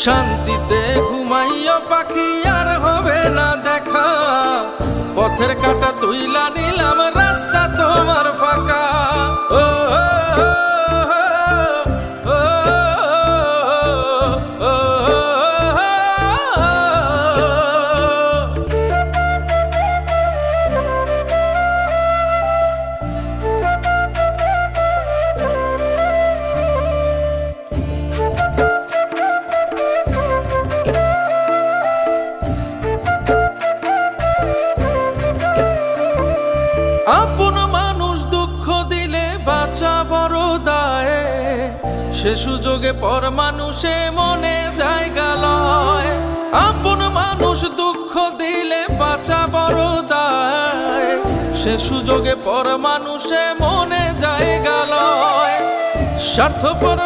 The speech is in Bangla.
শান্তিতে ঘুমাইয়া পাখি আর হবে না দেখা, পথের কাঁটা তুইলা নিলাম রাস্তা তোমার ফাঁকা। ও আপন মানুষ দুঃখ দিলে বাঁচা বড় দায়, সে সুযোগে পর মানুষে মনে জায়গা লয়। আপন মানুষ দুঃখ দিলে বাঁচা বড় দায়, সে সুযোগে পর মানুষে মনে জায়গা লয়। স্বার্থপর